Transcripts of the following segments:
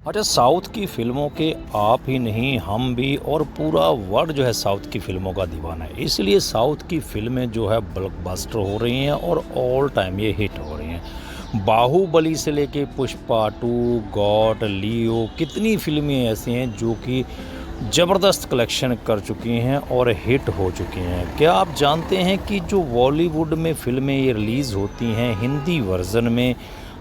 अच्छा, साउथ की फ़िल्मों के आप ही नहीं, हम भी और पूरा वर्ल्ड जो है साउथ की फ़िल्मों का दीवाना है। इसलिए साउथ की फ़िल्में जो है ब्लॉकबस्टर हो रही हैं और ऑल टाइम ये हिट हो रही हैं। बाहुबली से लेके पुष्पा 2, गॉड, लियो, कितनी फ़िल्में ऐसी हैं जो कि ज़बरदस्त कलेक्शन कर चुकी हैं और हिट हो चुकी हैं। क्या आप जानते हैं कि जो बॉलीवुड में फ़िल्में ये रिलीज़ होती हैं हिंदी वर्ज़न में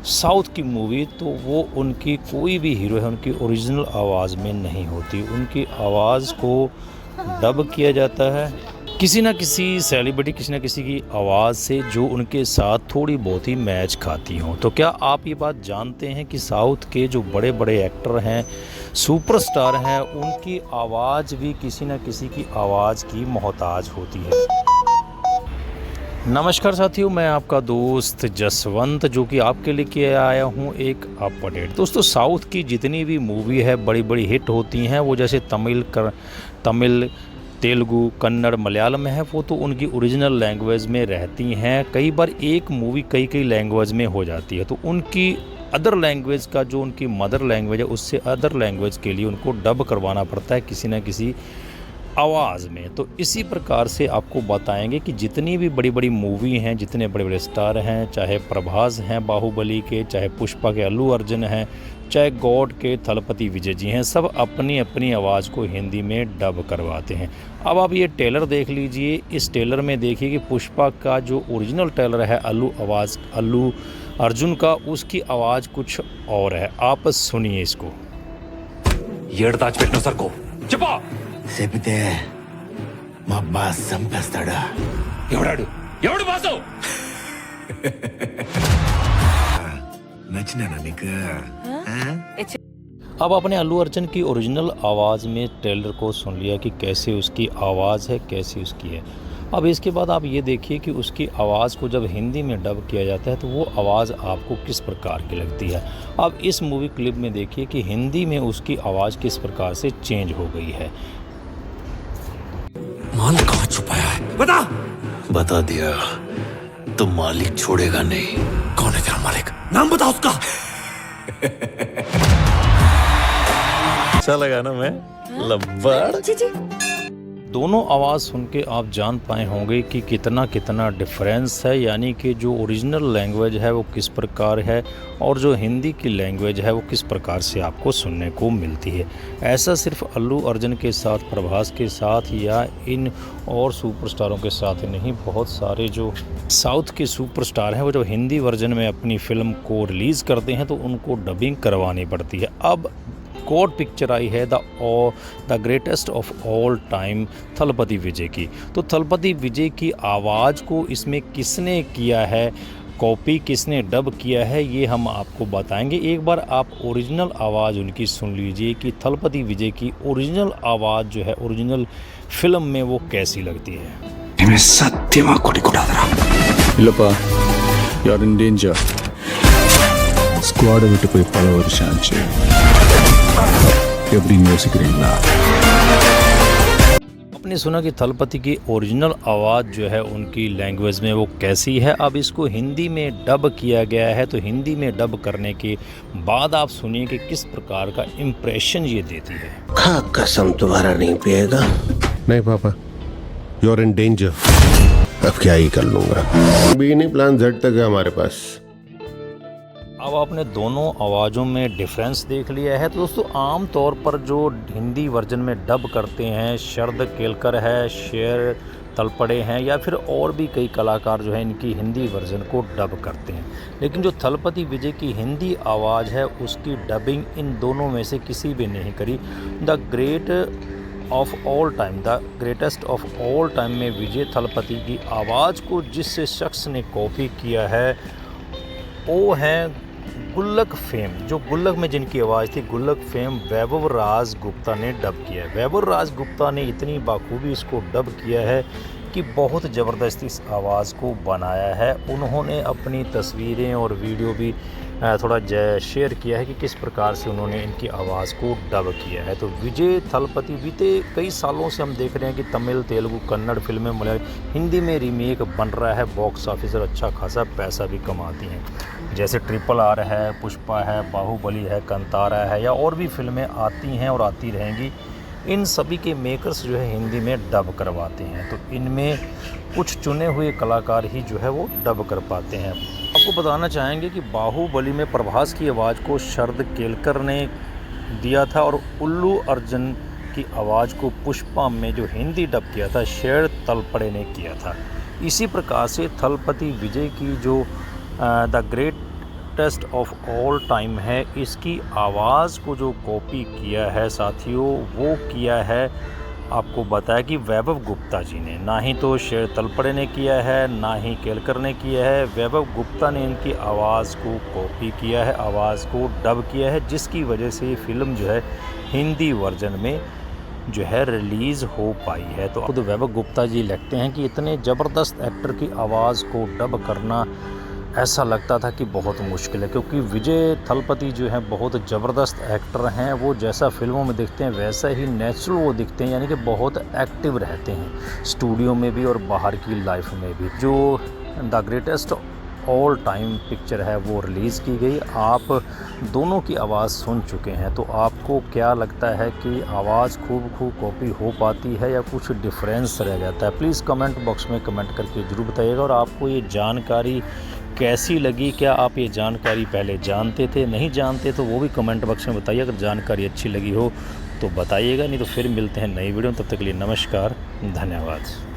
साउथ की मूवी, तो वो उनकी कोई भी हीरो है उनकी ओरिजिनल आवाज़ में नहीं होती, उनकी आवाज़ को डब किया जाता है किसी ना किसी सेलिब्रिटी, किसी ना किसी की आवाज़ से जो उनके साथ थोड़ी बहुत ही मैच खाती हों। तो क्या आप ये बात जानते हैं कि साउथ के जो बड़े बड़े एक्टर हैं, सुपरस्टार हैं, उनकी आवाज़ भी किसी ना किसी की आवाज़ की मोहताज होती है। नमस्कार साथियों, मैं आपका दोस्त जसवंत जो कि आपके लिए किए आया हूँ एक अपडेट। दोस्तों, साउथ की जितनी भी मूवी है बड़ी बड़ी हिट होती हैं, वो जैसे तमिल, तेलुगु, कन्नड़, मलयालम में है, वो तो उनकी ओरिजिनल लैंग्वेज में रहती हैं। कई बार एक मूवी कई कई लैंग्वेज में हो जाती है, तो उनकी अदर लैंग्वेज का जो उनकी मदर लैंग्वेज है उससे अदर लैंग्वेज के लिए उनको डब करवाना पड़ता है किसी न किसी आवाज़ में। तो इसी प्रकार से आपको बताएंगे कि जितनी भी बड़ी बड़ी मूवी हैं, जितने बड़े बड़े स्टार हैं, चाहे प्रभास हैं बाहुबली के, चाहे पुष्पा के अल्लू अर्जुन हैं, चाहे गॉड के थलपति विजय जी हैं, सब अपनी अपनी आवाज़ को हिंदी में डब करवाते हैं। अब आप ये ट्रेलर देख लीजिए। इस ट्रेलर में देखिए कि पुष्पा का जो ओरिजिनल ट्रेलर है अल्लू अर्जुन का, उसकी आवाज़ कुछ और है। आप सुनिए इसको। ఏడు దాచిపెట్టిన సరుకు చెప్పా చెబితే మా బాస్ చంపేస్తాడా? ఎవడాడు ఎవడు బాసు నచ్చినానా నీకు? अब आपने अल्लू अर्जुन की ओरिजिनल आवाज़ में ट्रेलर को सुन लिया कि कैसे उसकी आवाज़ है, कैसी उसकी है। अब इसके बाद आप ये देखिए कि उसकी आवाज़ को जब हिंदी में डब किया जाता है तो वो आवाज़ आपको किस प्रकार की लगती है। अब इस मूवी क्लिप में देखिए कि हिंदी में उसकी आवाज़ किस प्रकार से चेंज हो गई है। माल कहाँ छुपाया है बता। बता दिया तो मालिक छोड़ेगा नहीं। कौन है तेरा मालिक? नाम बता उसका। अच्छा लगा ना मैं लब्बड़? दोनों आवाज़ सुन के आप जान पाए होंगे कि कितना कितना डिफरेंस है, यानी कि जो ओरिजिनल लैंग्वेज है वो किस प्रकार है और जो हिंदी की लैंग्वेज है वो किस प्रकार से आपको सुनने को मिलती है। ऐसा सिर्फ अल्लू अर्जुन के साथ, प्रभास के साथ या इन और सुपरस्टारों के साथ ही नहीं, बहुत सारे जो साउथ के सुपरस्टार हैं वो जो हिंदी वर्जन में अपनी फ़िल्म को रिलीज़ करते हैं तो उनको डबिंग करवानी पड़ती है। अब गॉड पिक्चर आई है the greatest of all time Thalapathy Vijay की। तो थलपति विजय की आवाज़ को इसमें किसने किया है, कॉपी किसने डब किया है, ये हम आपको बताएंगे। एक बार आप ओरिजिनल आवाज़ उनकी सुन लीजिए कि थलपति विजय की ओरिजिनल आवाज़ जो है ओरिजिनल फिल्म में वो कैसी लगती है। सत्यमा कोटिकोडादरा இல்லப்பா, you are in danger. ஸ்குவாடை விட்டு போய் பல வருஷம் ஆச்சு. எப்படின்னு யோசிக்கிறீங்களா? आपने सुना कि थलपति की ओरिजिनल आवाज़ जो है उनकी लैंग्वेज में वो कैसी है। अब इसको हिंदी में डब किया गया है, तो हिंदी में डब करने के बाद आप सुनिए कि किस प्रकार का इम्प्रेशन ये देती है। खा कसम दोबारा नहीं पिएगा। नहीं पापा, यू आर इन डेंजर। अब क्या ही कर लूंगा। अभी नहीं, प्लान Z तक है हमारे पास। अब आपने दोनों आवाज़ों में डिफरेंस देख लिया है। तो दोस्तों, आम तौर पर जो हिंदी वर्जन में डब करते हैं, शरद केलकर है, शेर तलपड़े हैं या फिर और भी कई कलाकार जो हैं इनकी हिंदी वर्जन को डब करते हैं। लेकिन जो थलपति विजय की हिंदी आवाज़ है उसकी डबिंग इन दोनों में से किसी भी नहीं करी। The greatest of all time में विजय थलपति की आवाज़ को जिस शख्स ने कॉपी किया है वो हैं गुल्लक फेम। जो गुल्लक में जिनकी आवाज़ थी, गुल्लक फेम वैभव राज गुप्ता ने डब किया है। वैभव राज गुप्ता ने इतनी बाखूबी इसको डब किया है कि बहुत ज़बरदस्त इस आवाज़ को बनाया है। उन्होंने अपनी तस्वीरें और वीडियो भी थोड़ा शेयर किया है कि किस प्रकार से उन्होंने इनकी आवाज़ को डब किया है। तो विजय थलपति बीते कई सालों से हम देख रहे हैं कि तमिल, तेलुगु, कन्नड़ फिल्में, मलयालम, हिंदी में रीमेक बन रहा है। बॉक्स ऑफिस और अच्छा खासा पैसा भी कमाती हैं। जैसे RRR है, पुष्पा है, बाहुबली है, कंतारा है या और भी फिल्में आती हैं और आती रहेंगी, इन सभी के मेकर्स जो है हिंदी में डब करवाते हैं। तो इनमें कुछ चुने हुए कलाकार ही जो है वो डब कर पाते हैं। आपको बताना चाहेंगे कि बाहुबली में प्रभास की आवाज़ को शरद केलकर ने दिया था और उल्लू अर्जुन की आवाज़ को पुष्पा में जो हिंदी डब किया था शेर तलपड़े ने किया था। इसी प्रकार से थलपति विजय की जो the greatest of all time है, इसकी आवाज़ को जो कॉपी किया है साथियों, वो किया है आपको बताया कि वैभव गुप्ता जी ने। ना ही तो शेर तलपड़े ने किया है, ना ही केलकर ने किया है, वैभव गुप्ता ने इनकी आवाज़ को कॉपी किया है, आवाज़ को डब किया है, जिसकी वजह से ये फिल्म जो है हिंदी वर्जन में जो है रिलीज़ हो पाई है। तो खुद वैभव गुप्ता जी लिखते हैं कि इतने ज़बरदस्त एक्टर की आवाज़ को डब करना ऐसा लगता था कि बहुत मुश्किल है, क्योंकि विजय थलपति जो हैं बहुत ज़बरदस्त एक्टर हैं। वो जैसा फिल्मों में दिखते हैं वैसा ही नेचुरल वो दिखते हैं, यानी कि बहुत एक्टिव रहते हैं स्टूडियो में भी और बाहर की लाइफ में भी। जो the greatest all time picture है वो रिलीज़ की गई, आप दोनों की आवाज़ सुन चुके हैं। तो आपको क्या लगता है कि आवाज़ खूब कॉपी हो पाती है या कुछ डिफरेंस रह जाता है? प्लीज़ कमेंट बॉक्स में कमेंट करके ज़रूर बताइएगा। और आपको ये जानकारी कैसी लगी? क्या आप ये जानकारी पहले जानते थे, नहीं जानते? तो वो भी कमेंट बॉक्स में बताइए। अगर जानकारी अच्छी लगी हो तो बताइएगा, नहीं तो फिर मिलते हैं नई वीडियो। तब तक के लिए नमस्कार, धन्यवाद।